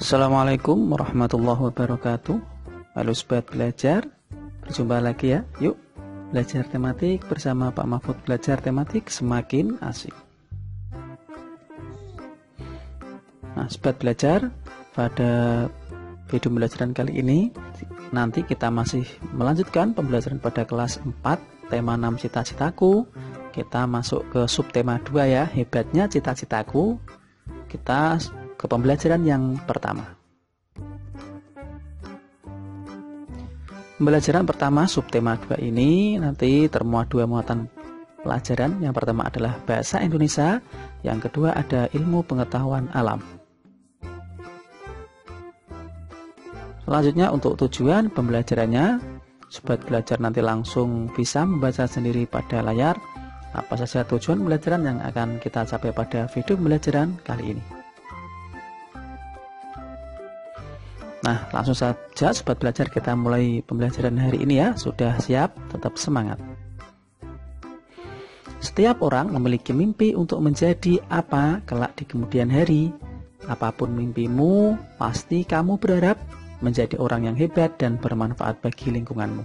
Assalamualaikum warahmatullahi wabarakatuh. Halo sobat belajar, berjumpa lagi ya. Yuk belajar tematik bersama Pak Mahfud. Belajar tematik semakin asik. Nah sobat belajar, pada video pembelajaran kali ini nanti kita masih melanjutkan pembelajaran pada kelas 4 tema 6 cita-citaku. Kita masuk ke subtema 2 ya, hebatnya cita-citaku. Kita ke pembelajaran yang pertama. Pembelajaran pertama subtema 2 ini nanti termuat dua muatan pelajaran. Yang pertama adalah bahasa Indonesia, yang kedua ada ilmu pengetahuan alam. Selanjutnya untuk tujuan pembelajarannya, sobat belajar nanti langsung bisa membaca sendiri pada layar apa saja tujuan pembelajaran yang akan kita capai pada video pembelajaran kali ini. Nah, langsung saja sobat belajar kita mulai pembelajaran hari ini ya. Sudah siap? Tetap semangat. Setiap orang memiliki mimpi untuk menjadi apa kelak di kemudian hari. Apapun mimpimu, pasti kamu berharap menjadi orang yang hebat dan bermanfaat bagi lingkunganmu.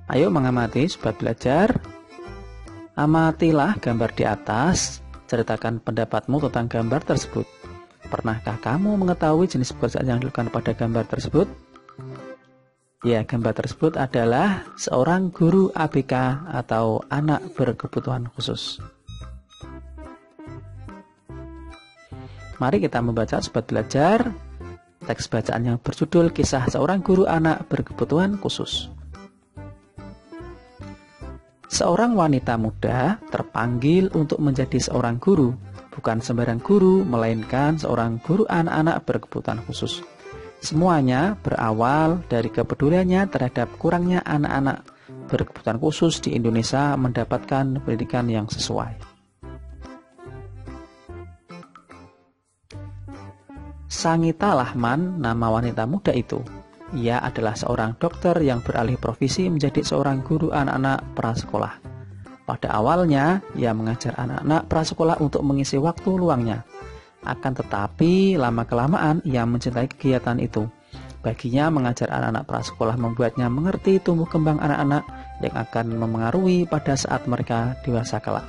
Ayo mengamati sobat belajar. Amatilah gambar di atas. Ceritakan pendapatmu tentang gambar tersebut. Pernahkah kamu mengetahui jenis pekerjaan yang dilakukan pada gambar tersebut? Ya, gambar tersebut adalah seorang guru ABK atau anak berkebutuhan khusus. Mari kita membaca sobat belajar teks bacaan yang berjudul Kisah Seorang Guru Anak Berkebutuhan Khusus. Seorang wanita muda terpanggil untuk menjadi seorang guru, bukan sembarang guru, melainkan seorang guru anak-anak berkebutuhan khusus. Semuanya berawal dari kepeduliannya terhadap kurangnya anak-anak berkebutuhan khusus di Indonesia mendapatkan pendidikan yang sesuai. Sangita Lahman nama wanita muda itu. Ia adalah seorang dokter yang beralih profesi menjadi seorang guru anak-anak prasekolah. Pada awalnya, ia mengajar anak-anak prasekolah untuk mengisi waktu luangnya. Akan tetapi, lama-kelamaan ia mencintai kegiatan itu. Baginya, mengajar anak-anak prasekolah membuatnya mengerti tumbuh kembang anak-anak yang akan memengaruhi pada saat mereka dewasa kelak.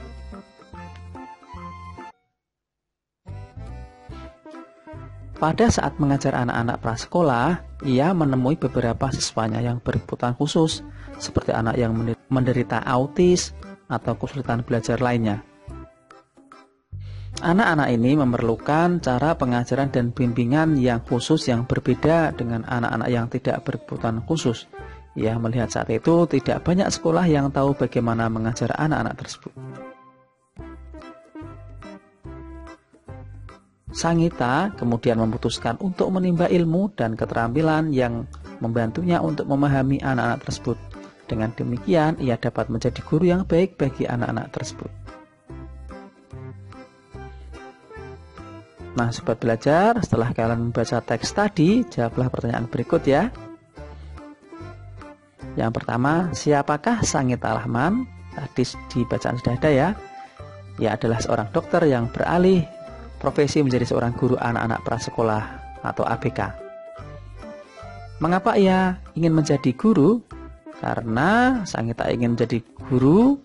Pada saat mengajar anak-anak prasekolah, ia menemui beberapa siswanya yang berkebutuhan khusus, seperti anak yang menderita autis atau kesulitan belajar lainnya. Anak-anak ini memerlukan cara pengajaran dan bimbingan yang khusus yang berbeda dengan anak-anak yang tidak berkebutuhan khusus. Ia melihat saat itu tidak banyak sekolah yang tahu bagaimana mengajar anak-anak tersebut. Sangita kemudian memutuskan untuk menimba ilmu dan keterampilan yang membantunya untuk memahami anak-anak tersebut. Dengan demikian, ia dapat menjadi guru yang baik bagi anak-anak tersebut. Nah, sobat belajar, setelah kalian membaca teks tadi, jawablah pertanyaan berikut ya. Yang pertama, siapakah Sangita Lahman? Tadi di bacaan sudah ada ya. Ia adalah seorang dokter yang beralih profesi menjadi seorang guru anak-anak prasekolah atau ABK. Mengapa ia ingin menjadi guru? Karena Sangita ingin menjadi guru.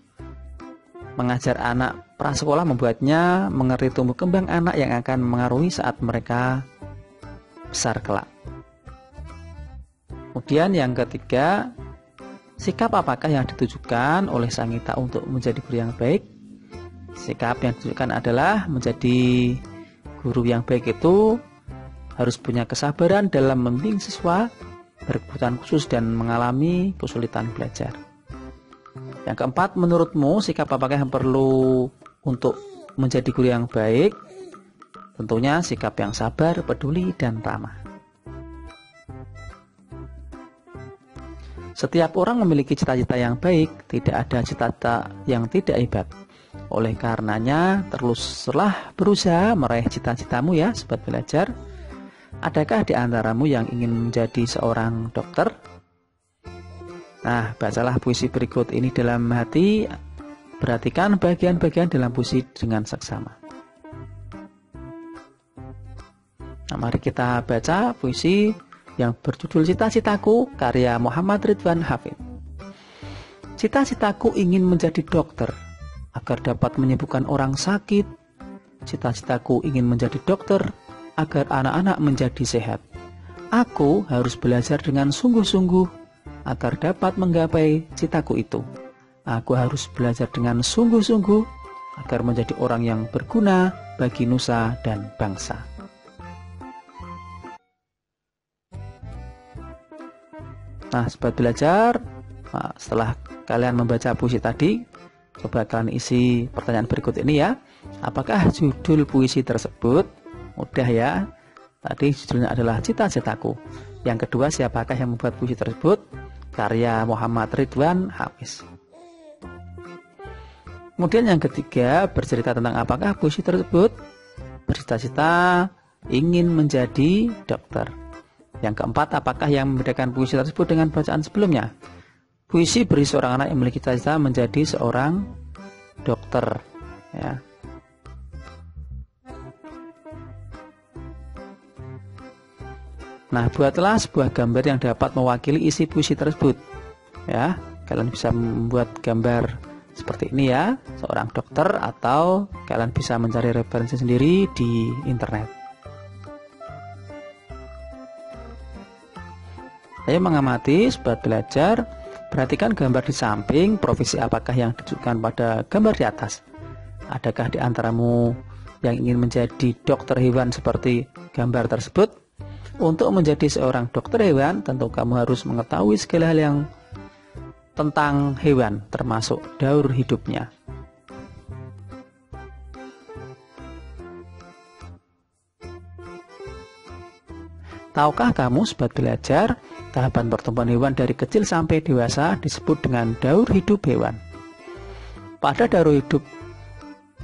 Mengajar anak prasekolah membuatnya mengerti tumbuh kembang anak yang akan mengaruhi saat mereka besar kelak. Kemudian yang ketiga, sikap apakah yang ditujukan oleh Sangita untuk menjadi guru yang baik? Sikap yang ditujukan adalah menjadi guru yang baik itu harus punya kesabaran dalam membimbing siswa berkebutuhan khusus dan mengalami kesulitan belajar. Yang keempat, menurutmu sikap apakah yang perlu untuk menjadi guru yang baik? Tentunya sikap yang sabar, peduli, dan ramah. Setiap orang memiliki cita-cita yang baik, tidak ada cita-cita yang tidak hebat. Oleh karenanya, teruslah berusaha meraih cita-citamu ya, sobat belajar. Adakah di antaramu yang ingin menjadi seorang dokter? Nah, bacalah puisi berikut ini dalam hati. Perhatikan bagian-bagian dalam puisi dengan seksama. Nah, mari kita baca puisi yang berjudul Cita-citaku karya Muhammad Ridwan Hafid. Cita-citaku ingin menjadi dokter agar dapat menyembuhkan orang sakit. Cita-citaku ingin menjadi dokter agar anak-anak menjadi sehat. Aku harus belajar dengan sungguh-sungguh agar dapat menggapai citaku itu. Aku harus belajar dengan sungguh-sungguh agar menjadi orang yang berguna bagi nusa dan bangsa. Nah, sobat belajar, setelah kalian membaca puisi tadi, coba kalian isi pertanyaan berikut ini ya. Apakah judul puisi tersebut? Mudah ya. Tadi judulnya adalah Cita-citaku. Yang kedua, siapakah yang membuat puisi tersebut? Karya Muhammad Ridwan Hafiz. Kemudian yang ketiga, bercerita tentang apakah puisi tersebut? Bercita-cita ingin menjadi dokter. Yang keempat, apakah yang membedakan puisi tersebut dengan bacaan sebelumnya? Puisi berisi seorang anak yang memiliki cita-cita menjadi seorang dokter. Ya. Nah, buatlah sebuah gambar yang dapat mewakili isi puisi tersebut. Ya, kalian bisa membuat gambar seperti ini ya, seorang dokter, atau kalian bisa mencari referensi sendiri di internet. Ayo mengamati, sobat belajar, perhatikan gambar di samping, profesi apakah yang ditunjukkan pada gambar di atas. Adakah di antaramu yang ingin menjadi dokter hewan seperti gambar tersebut? Untuk menjadi seorang dokter hewan, tentu kamu harus mengetahui segala hal yang tentang hewan, termasuk daur hidupnya. Tahukah kamu, sobat belajar, tahapan pertumbuhan hewan dari kecil sampai dewasa disebut dengan daur hidup hewan. Pada daur hidup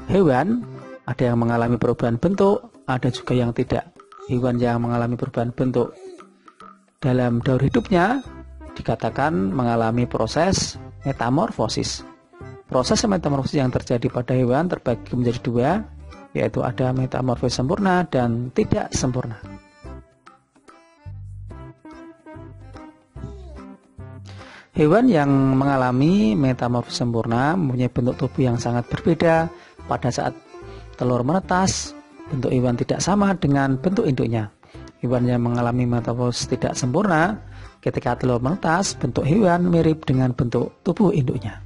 hewan, ada yang mengalami perubahan bentuk, ada juga yang tidak. Hewan yang mengalami perubahan bentuk dalam daur hidupnya dikatakan mengalami proses metamorfosis. Proses metamorfosis yang terjadi pada hewan terbagi menjadi dua, yaitu ada metamorfosis sempurna dan tidak sempurna. Hewan yang mengalami metamorfosis sempurna mempunyai bentuk tubuh yang sangat berbeda. Pada saat telur menetas, bentuk hewan tidak sama dengan bentuk induknya. Hewan yang mengalami metamorfosis tidak sempurna, ketika telur menetas, bentuk hewan mirip dengan bentuk tubuh induknya.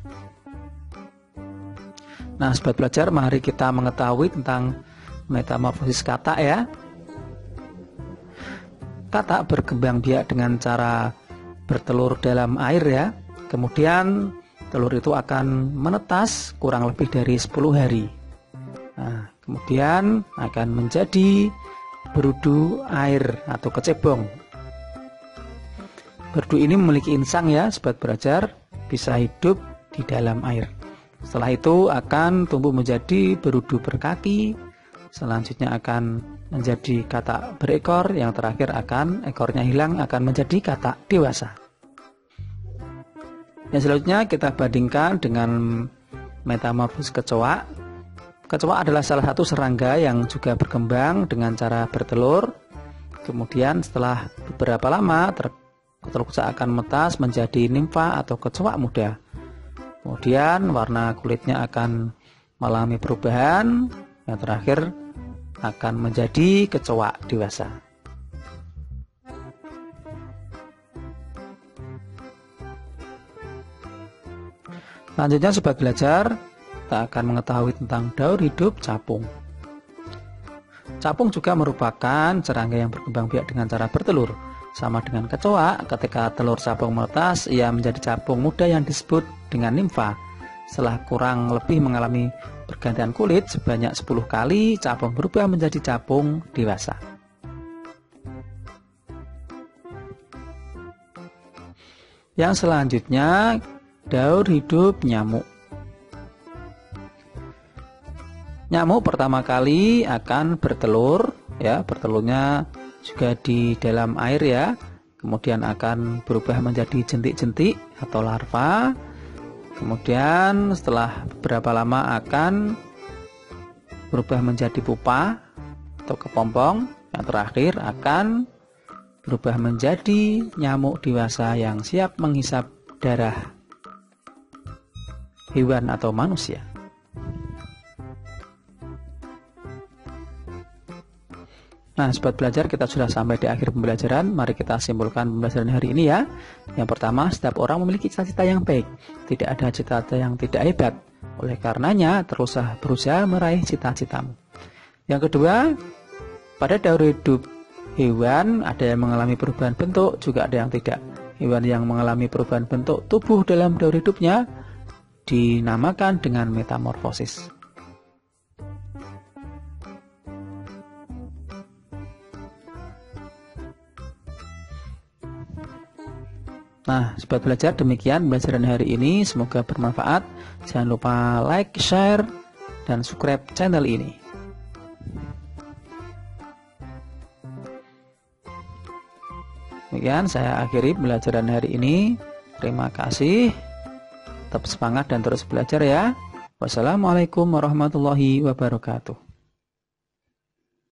Nah, sobat belajar, mari kita mengetahui tentang metamorfosis katak ya. Katak berkembang biak dengan cara bertelur dalam air ya. Kemudian telur itu akan menetas kurang lebih dari 10 hari. Nah, kemudian akan menjadi berudu air atau kecebong. Berudu ini memiliki insang ya, sobat belajar, bisa hidup di dalam air. Setelah itu akan tumbuh menjadi berudu berkaki. Selanjutnya akan menjadi katak berekor. Yang terakhir akan ekornya hilang, akan menjadi katak dewasa. Yang selanjutnya kita bandingkan dengan metamorfosis kecoa. Kecoa adalah salah satu serangga yang juga berkembang dengan cara bertelur. Kemudian setelah beberapa lama, telur kecoa akan menetas menjadi nimfa atau kecoa muda. Kemudian warna kulitnya akan mengalami perubahan. Yang terakhir akan menjadi kecoa dewasa. Selanjutnya, sobat belajar, kita akan mengetahui tentang daur hidup capung. Capung juga merupakan serangga yang berkembang biak dengan cara bertelur. Sama dengan kecoa, ketika telur capung menetas, ia menjadi capung muda yang disebut dengan nimfa. Setelah kurang lebih mengalami pergantian kulit sebanyak 10 kali, capung berubah menjadi capung dewasa. Yang selanjutnya, daur hidup nyamuk. Nyamuk pertama kali akan bertelur ya, bertelurnya juga di dalam air ya. Kemudian akan berubah menjadi jentik-jentik atau larva. Kemudian setelah beberapa lama akan berubah menjadi pupa atau kepompong. Yang terakhir akan berubah menjadi nyamuk dewasa yang siap menghisap darah hewan atau manusia. Nah, sobat belajar, kita sudah sampai di akhir pembelajaran. Mari kita simpulkan pembelajaran hari ini ya. Yang pertama, setiap orang memiliki cita-cita yang baik. Tidak ada cita-cita yang tidak hebat. Oleh karenanya, teruslah berusaha meraih cita-citamu. Yang kedua, pada daur hidup hewan ada yang mengalami perubahan bentuk, juga ada yang tidak. Hewan yang mengalami perubahan bentuk tubuh dalam daur hidupnya dinamakan dengan metamorfosis. Nah, sobat belajar, demikian pembelajaran hari ini. Semoga bermanfaat. Jangan lupa like, share, dan subscribe channel ini. Demikian saya akhiri pembelajaran hari ini. Terima kasih. Tetap semangat dan terus belajar ya. Wassalamualaikum warahmatullahi wabarakatuh.